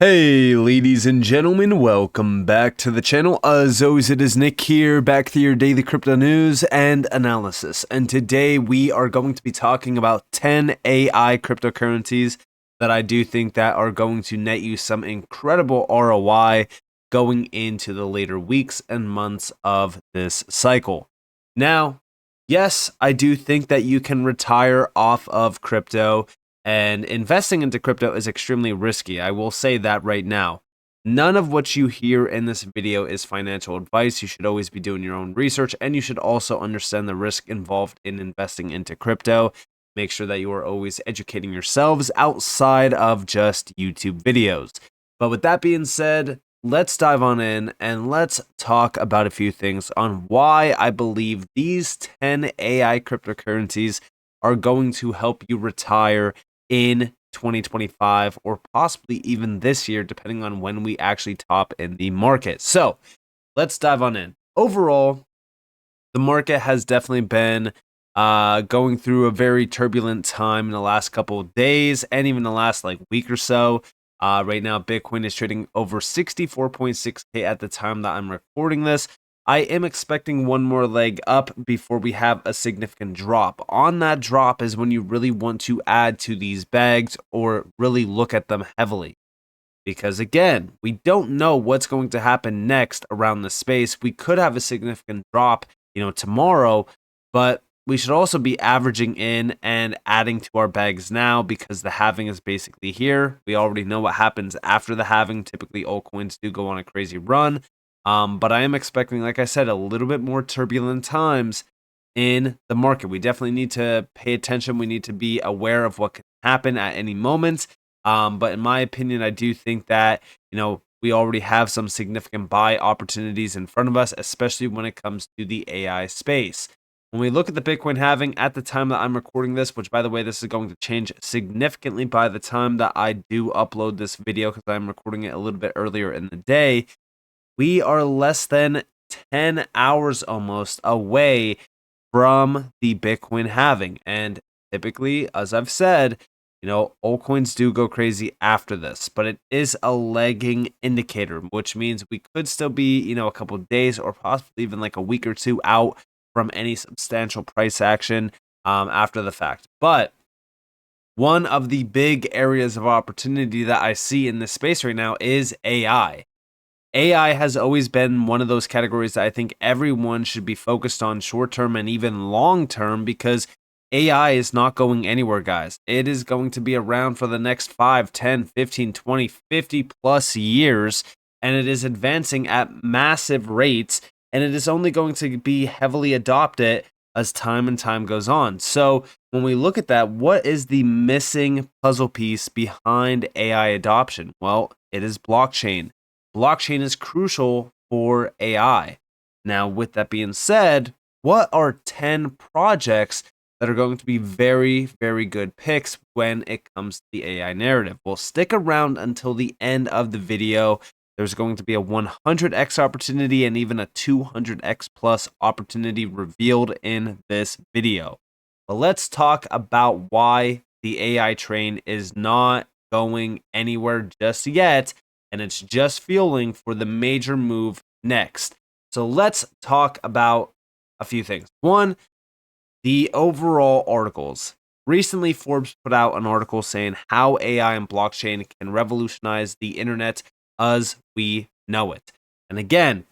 Hey ladies and gentlemen, welcome back to the channel. As always, it is Nick here, back to your daily crypto news and analysis. And today we are going to be talking about 10 AI cryptocurrencies that I do think that are going to net you some incredible ROI going into the later weeks and months of this cycle. Now, yes, I do think that you can retire off of crypto, and investing into crypto is extremely risky. I will say that right now. None of what you hear in this video is financial advice. You should always be doing your own research, and you should also understand the risk involved in investing into crypto. Make sure that you are always educating yourselves outside of just YouTube videos. But with that being said, let's dive on in and let's talk about a few things on why I believe these 10 AI cryptocurrencies are going to help you retire in 2025 or possibly even this year, depending on when we actually top in the market. So let's dive on in. Overall, the market has definitely been going through a very turbulent time in the last couple of days and even the last week or so. Right now, Bitcoin is trading over 64.6K at the time that I'm recording this. I am expecting one more leg up before we have a significant drop. On that drop is when you really want to add to these bags or really look at them heavily. Because again, we don't know what's going to happen next around the space. We could have a significant drop, tomorrow, but we should also be averaging in and adding to our bags now because the halving is basically here. We already know what happens after the halving. Typically, altcoins do go on a crazy run. But I am expecting, like I said, a little bit more turbulent times in the market. We definitely need to pay attention. We need to be aware of what can happen at any moment. But in my opinion, I do think that, we already have some significant buy opportunities in front of us, especially when it comes to the AI space. When we look at the Bitcoin halving at the time that I'm recording this, which by the way, this is going to change significantly by the time that I do upload this video because I'm recording it a little bit earlier in the day. We are less than 10 hours almost away from the Bitcoin halving. And typically, as I've said, altcoins do go crazy after this, but it is a lagging indicator, which means we could still be, a couple of days or possibly even like a week or two out from any substantial price action after the fact. But one of the big areas of opportunity that I see in this space right now is AI. AI has always been one of those categories that I think everyone should be focused on short term and even long term because AI is not going anywhere, guys. It is going to be around for the next 5, 10, 15, 20, 50 plus years, and it is advancing at massive rates, and it is only going to be heavily adopted as time and time goes on. So when we look at that, what is the missing puzzle piece behind AI adoption? Well, it is blockchain. Blockchain is crucial for AI. Now, with that being said, what are 10 projects that are going to be very, very good picks when it comes to the AI narrative? Well, stick around until the end of the video. There's going to be a 100x opportunity and even a 200x plus opportunity revealed in this video. But let's talk about why the AI train is not going anywhere just yet, and it's just fueling for the major move next. So let's talk about a few things. One, the overall articles. Recently, Forbes put out an article saying how AI and blockchain can revolutionize the internet as we know it. And again,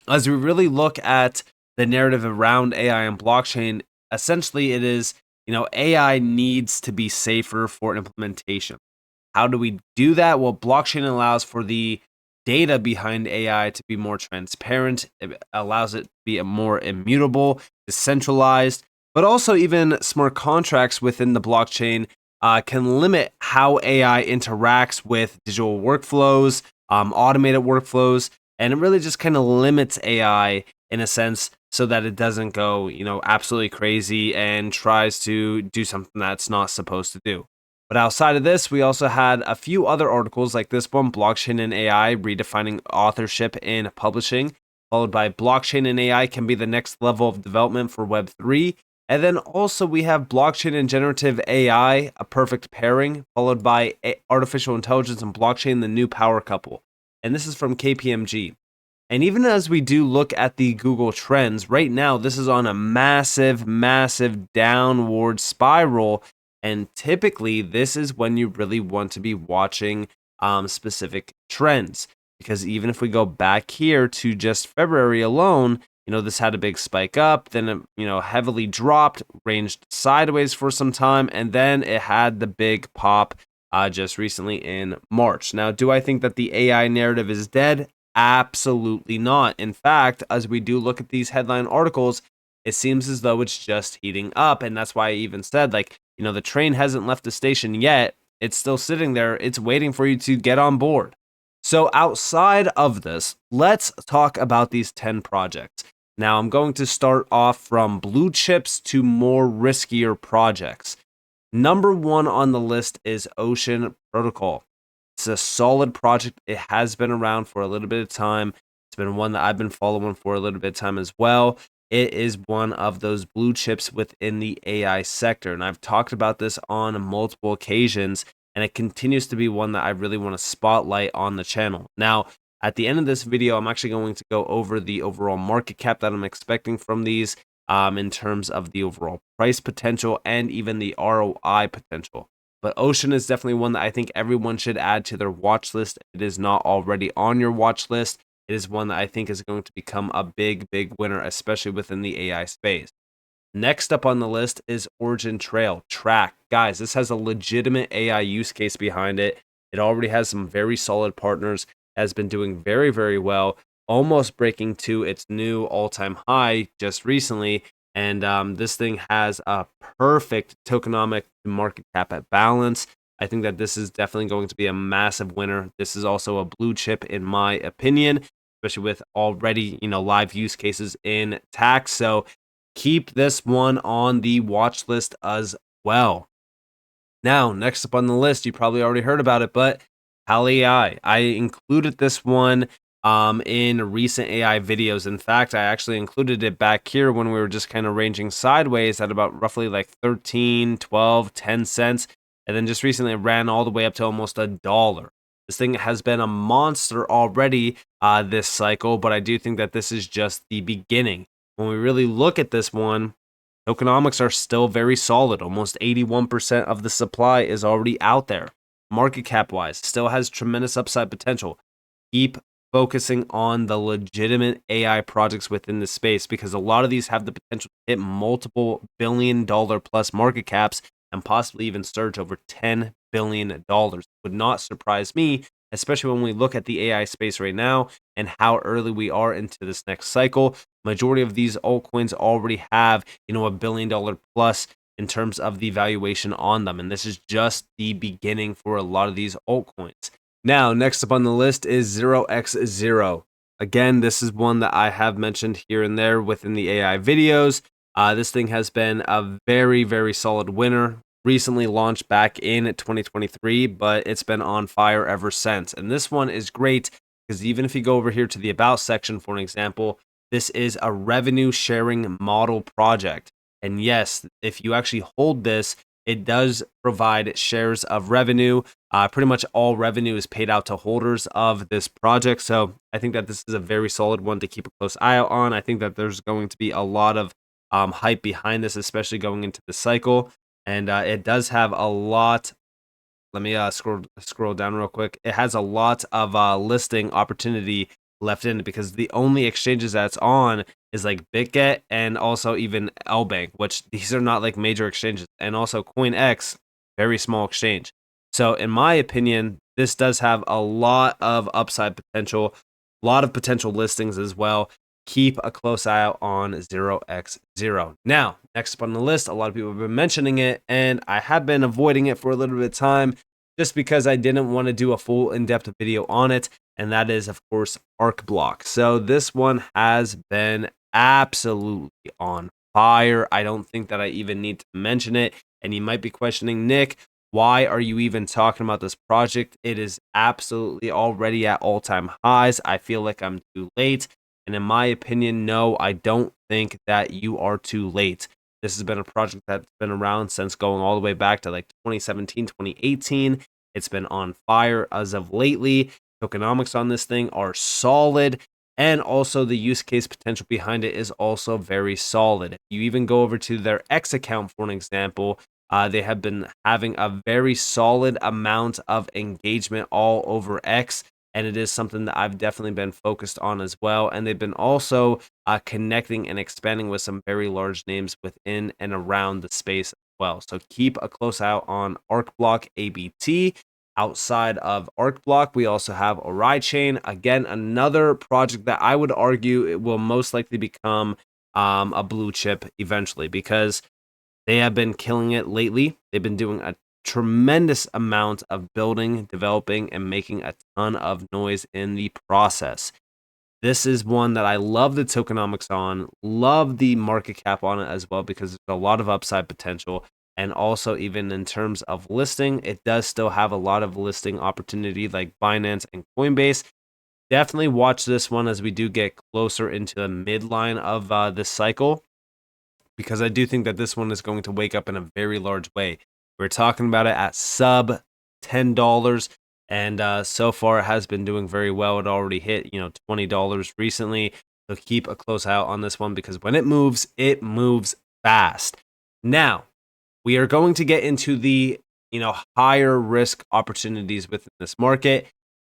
as we really look at the narrative around AI and blockchain, essentially it is, AI needs to be safer for implementation. How do we do that? Well, blockchain allows for the data behind AI to be more transparent. It allows it to be more immutable, decentralized, but also even smart contracts within the blockchain can limit how AI interacts with digital workflows, automated workflows, and it really just kind of limits AI in a sense so that it doesn't go, absolutely crazy and tries to do something that's not supposed to do. But outside of this, we also had a few other articles like this one, Blockchain and AI, redefining authorship in publishing, followed by Blockchain and AI can be the next level of development for Web3. And then also we have blockchain and generative AI, a perfect pairing, followed by artificial intelligence and blockchain, the new power couple. And this is from KPMG. And even as we do look at the Google Trends, right now, this is on a massive downward spiral. And typically, this is when you really want to be watching specific trends. Because even if we go back here to just February alone, this had a big spike up, then it, heavily dropped, ranged sideways for some time, and then it had the big pop just recently in March. Now, do I think that the AI narrative is dead? Absolutely not. In fact, as we do look at these headline articles, it seems as though it's just heating up. And that's why I even said, the train hasn't left the station yet. It's still sitting there. It's waiting for you to get on board. So outside of this, let's talk about these 10 projects. Now, I'm going to start off from blue chips to more riskier projects. Number one on the list is Ocean Protocol. It's a solid project. It has been around for a little bit of time. It's been one that I've been following for a little bit of time as well. It is one of those blue chips within the AI sector. And I've talked about this on multiple occasions, and it continues to be one that I really want to spotlight on the channel. Now, at the end of this video, I'm actually going to go over the overall market cap that I'm expecting from these in terms of the overall price potential and even the ROI potential. But Ocean is definitely one that I think everyone should add to their watch list. It is not already on your watch list. It is one that I think is going to become a big winner, especially within the AI space. Next up on the list is Origin Trail Track. Guys, this has a legitimate AI use case behind it. It already has some very solid partners, has been doing very well, almost breaking to its new all-time high just recently. And this thing has a perfect tokenomic market cap at balance. I think that this is definitely going to be a massive winner. This is also a blue chip in my opinion, especially with already, live use cases in tax. So keep this one on the watch list as well. Now, next up on the list, you probably already heard about it, but Pal AI. I included this one in recent AI videos. In fact, I actually included it back here when we were just kind of ranging sideways at about roughly like 13, 12, 10 cents. And then just recently it ran all the way up to almost $1. This thing has been a monster already this cycle, but I do think that this is just the beginning. When we really look at this one, tokenomics are still very solid. Almost 81% of the supply is already out there. Market cap wise, still has tremendous upside potential. Keep focusing on the legitimate AI projects within the space, because a lot of these have the potential to hit multiple $1 billion plus market caps and possibly even surge over $10 billion. Would not surprise me, especially when we look at the AI space right now and how early we are into this next cycle. Majority of these altcoins already have, $1 billion plus in terms of the valuation on them. And this is just the beginning for a lot of these altcoins. Now, next up on the list is 0x0. Again, this is one that I have mentioned here and there within the AI videos. This thing has been a very solid winner. Recently launched back in 2023, but it's been on fire ever since. And this one is great because even if you go over here to the About section, for an example, this is a revenue sharing model project. And yes, if you actually hold this, it does provide shares of revenue. Pretty much all revenue is paid out to holders of this project. So I think that this is a very solid one to keep a close eye out on. I think that there's going to be a lot of hype behind this, especially going into the cycle. And it does have a lot. Let me scroll down real quick. It has a lot of listing opportunity left in it, because the only exchanges that's on is like BitGet and also even LBank, which these are not like major exchanges, and also CoinX, very small exchange. So in my opinion, this does have a lot of upside potential, a lot of potential listings as well. Keep a close eye out on 0x0. Now, next up on the list, a lot of people have been mentioning it, and I have been avoiding it for a little bit of time just because I didn't want to do a full in-depth video on it, and that is, of course, ArcBlock. So this one has been absolutely on fire. I don't think that I even need to mention it, and you might be questioning, Nick, why are you even talking about this project? It is absolutely already at all-time highs. I feel like I'm too late. And in my opinion, no, I don't think that you are too late. This has been a project that's been around since going all the way back to like 2017, 2018. It's been on fire as of lately. Tokenomics on this thing are solid. And also the use case potential behind it is also very solid. If you even go over to their X account, for an example, they have been having a very solid amount of engagement all over X. And it is something that I've definitely been focused on as well. And they've been also connecting and expanding with some very large names within and around the space as well. So keep a close eye on ArcBlock ABT. Outside of ArcBlock, we also have Chain. Again, another project that I would argue it will most likely become a blue chip eventually, because they have been killing it lately. They've been doing a tremendous amount of building, developing, and making a ton of noise in the process. This is one that I love the tokenomics on, love the market cap on it as well, because there's a lot of upside potential. And also, even in terms of listing, it does still have a lot of listing opportunity like Binance and Coinbase. Definitely watch this one as we do get closer into the midline of this cycle, because I do think that this one is going to wake up in a very large way. We're talking about it at sub $10, and so far it has been doing very well. It already hit, $20 recently. So keep a close eye out on this one, because when it moves fast. Now, we are going to get into the, higher risk opportunities within this market.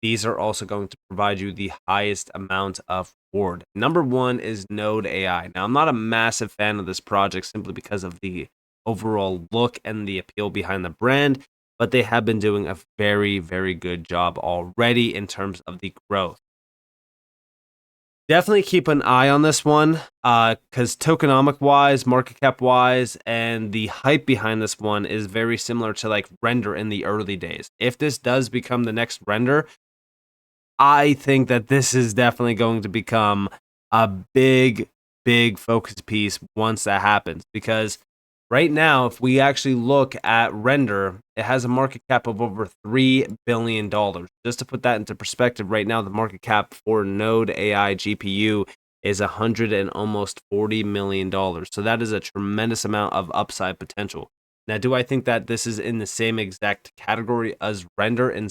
These are also going to provide you the highest amount of reward. Number one is Node AI. Now, I'm not a massive fan of this project simply because of the overall look and the appeal behind the brand, but they have been doing a very, very good job already in terms of the growth. Definitely keep an eye on this one, because tokenomic wise, market cap wise, and the hype behind this one is very similar to like Render in the early days. If this does become the next Render, I think that this is definitely going to become a big, big focus piece once that happens. Because right now, if we actually look at Render, it has a market cap of over $3 billion. Just to put that into perspective, right now, the market cap for Node AI GPU is almost $40 million. So that is a tremendous amount of upside potential. Now, do I think that this is in the same exact category as Render in the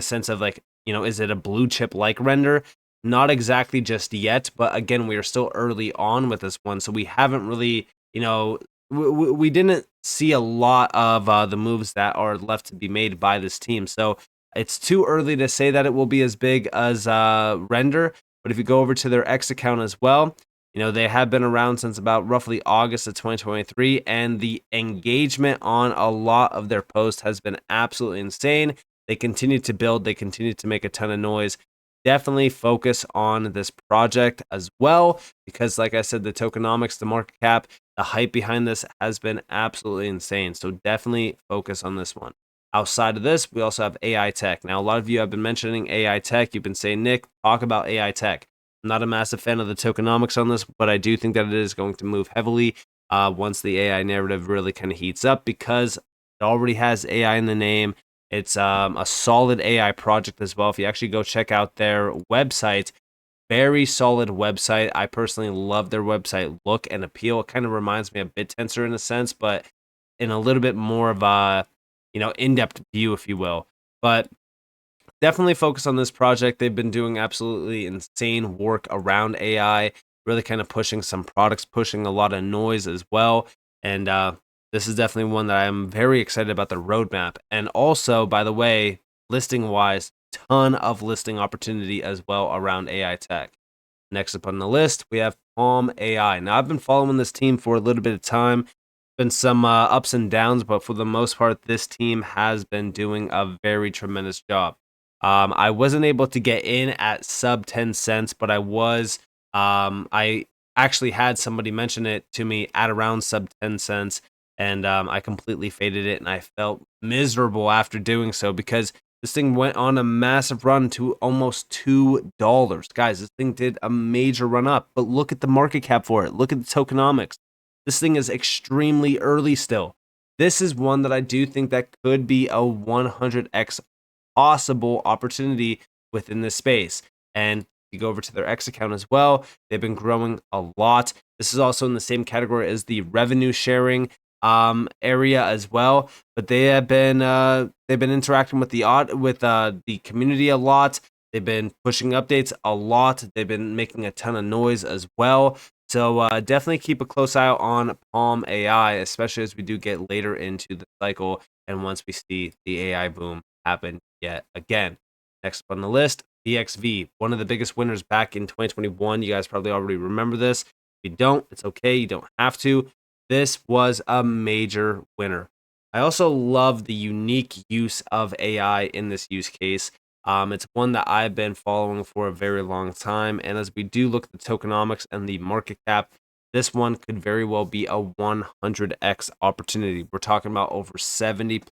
sense of like, is it a blue chip like Render? Not exactly just yet, but again, we are still early on with this one, so we haven't really, we didn't see a lot of the moves that are left to be made by this team. So it's too early to say that it will be as big as Render. But if you go over to their X account as well, they have been around since about roughly August of 2023, and the engagement on a lot of their posts has been absolutely insane. They continue to build, they continue to make a ton of noise. Definitely focus on this project as well, because like I said, the tokenomics, the market cap, the hype behind this has been absolutely insane. So definitely focus on this one. Outside of this, we also have AI tech. Now, a lot of you have been mentioning AI tech. You've been saying, Nick, talk about AI tech. I'm not a massive fan of the tokenomics on this, but I do think that it is going to move heavily once the AI narrative really kind of heats up, because it already has AI in the name. It's a solid AI project as well. If you actually go check out their website, very solid website. I personally love their website look and appeal. It kind of reminds me of BitTensor in a sense, but in a little bit more of a, in-depth view, if you will. But definitely focus on this project. They've been doing absolutely insane work around AI, really kind of pushing some products, pushing a lot of noise as well. And this is definitely one that I'm very excited about the roadmap. And also, by the way, listing wise, ton of listing opportunity as well around AI tech. Next up on the list, we have Palm AI. Now, I've been following this team for a little bit of time. Been some ups and downs, but for the most part, this team has been doing a very tremendous job. I wasn't able to get in at sub 10 cents, but I actually had somebody mention it to me at around sub 10 cents. And I completely faded it, and I felt miserable after doing so, because this thing went on a massive run to almost $2. Guys, this thing did a major run up, but look at the market cap for it. Look at the tokenomics. This thing is extremely early still. This is one that I do think that could be a 100x possible opportunity within this space. And you go over to their X account as well, they've been growing a lot. This is also in the same category as the revenue sharing area as well, but they've been interacting with the community a lot. They've been pushing updates a lot. They've been making a ton of noise as well. So definitely keep a close eye on Palm AI, especially as we do get later into the cycle and once we see the AI boom happen yet again. Next up on the list, VXV, one of the biggest winners back in 2021. You guys probably already remember this. If you don't, it's okay. You don't have to. This was a major winner. I also love the unique use of AI in this use case. It's one that I've been following for a very long time. And as we do look at the tokenomics and the market cap, this one could very well be a 100x opportunity. We're talking about over $70+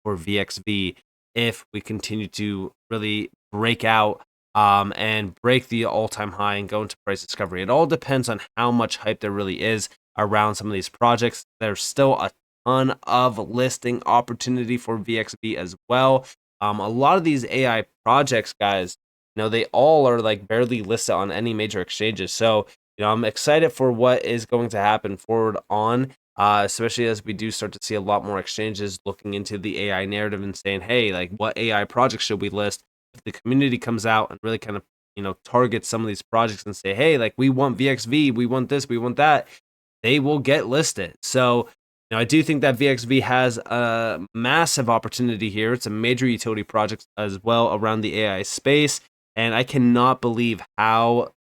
for VXV if we continue to really break out and break the all-time high and go into price discovery. It all depends on how much hype there really is around some of these projects. There's still a ton of listing opportunity for VXV as well. A lot of these AI projects, guys, they all are like barely listed on any major exchanges. So, I'm excited for what is going to happen forward on, especially as we do start to see a lot more exchanges looking into the AI narrative and saying, hey, like, what AI projects should we list? If the community comes out and really kind of, target some of these projects and say, hey, like, we want VXV, we want this, we want that, they will get listed. So, I do think that VXV has a massive opportunity here. It's a major utility project as well around the AI space. And I cannot believe how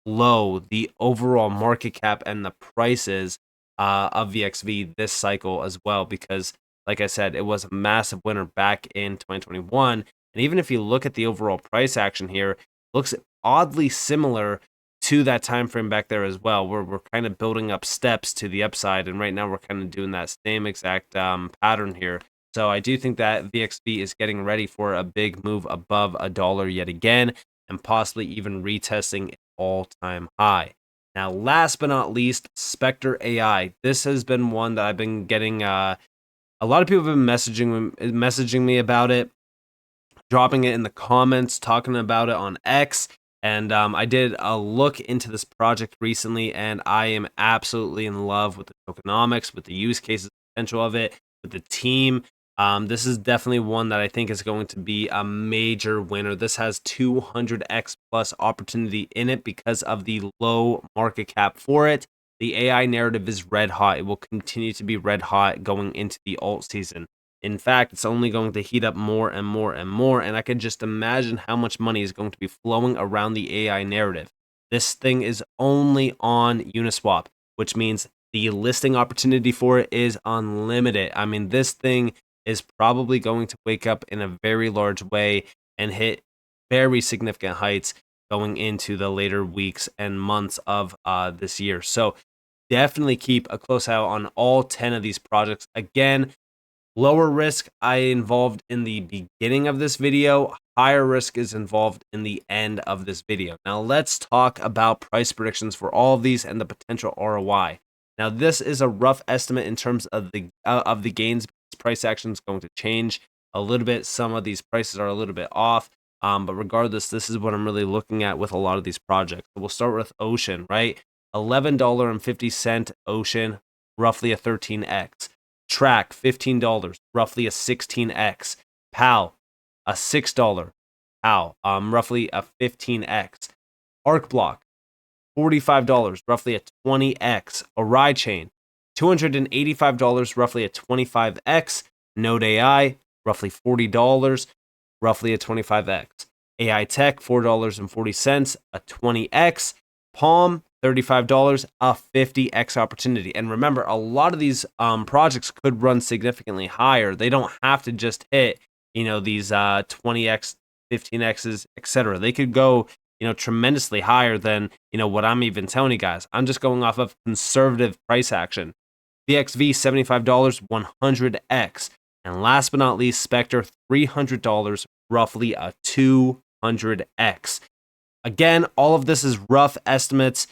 low the overall market cap and the prices of VXV this cycle as well. Because, like I said, it was a massive winner back in 2021. And even if you look at the overall price action here, it looks oddly similar to that time frame back there as well, where we're kind of building up steps to the upside, and right now we're kind of doing that same exact pattern here. So I do think that VXV is getting ready for a big move above $1 yet again, and possibly even retesting an all-time high. Now, last but not least, Spectre AI. This has been one that I've been getting. A lot of people have been messaging me about it, dropping it in the comments, talking about it on X. And I did a look into this project recently, and I am absolutely in love with the tokenomics, with the use cases, potential of it, with the team. This is definitely one that I think is going to be a major winner. This has 200x plus opportunity in it because of the low market cap for it. The AI narrative is red hot. It will continue to be red hot going into the alt season. In fact, it's only going to heat up more and more and more, and I can just imagine how much money is going to be flowing around the AI narrative. This thing is only on Uniswap, which means the listing opportunity for it is unlimited. I mean, this thing is probably going to wake up in a very large way and hit very significant heights going into the later weeks and months of this year. So definitely keep a close eye on all 10 of these projects. Again, lower risk I involved in the beginning of this video. Higher risk is involved in the end of this video. Now let's talk about price predictions for all of these and the potential ROI. Now this is a rough estimate in terms of the gains. Price action is going to change a little bit. Some of these prices are a little bit off. But regardless, this is what I'm really looking at with a lot of these projects. So we'll start with Ocean, right? $11.50 Ocean, roughly a 13x. Track, $15, roughly a 16x. PAL, a $6 PAL, roughly a 15x. Arc Block, $45, roughly a 20x. Arai Chain, $285, roughly a 25x. Node AI, roughly $40, roughly a 25x. AI Tech, $4.40, a 20x. Palm, $35, a 50x opportunity. And remember, a lot of these projects could run significantly higher. They don't have to just hit, these 20x, 15x's, etc. They could go, tremendously higher than, what I'm even telling you guys. I'm just going off of conservative price action. VXV, $75, 100x. And last but not least, Spectre, $300, roughly a 200x. Again, all of this is rough estimates.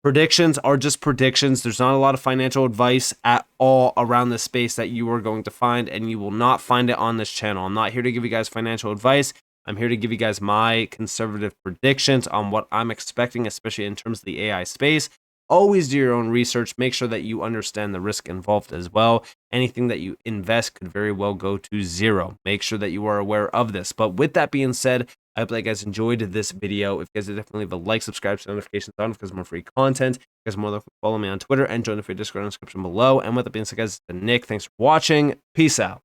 Predictions are just predictions. There's not a lot of financial advice at all around this space that you are going to find, and you will not find it on this channel. I'm not here to give you guys financial advice. I'm here to give you guys my conservative predictions on what I'm expecting, especially in terms of the AI space. Always do your own research. Make sure that you understand the risk involved as well. Anything that you invest could very well go to zero. Make sure that you are aware of this. But with that being said, I hope that you guys enjoyed this video. If you guys definitely leave a like, subscribe, to notifications on because more free content. You guys are more than follow me on Twitter and join the free Discord in the description below. And with that being said, guys, it's been Nick. Thanks for watching. Peace out.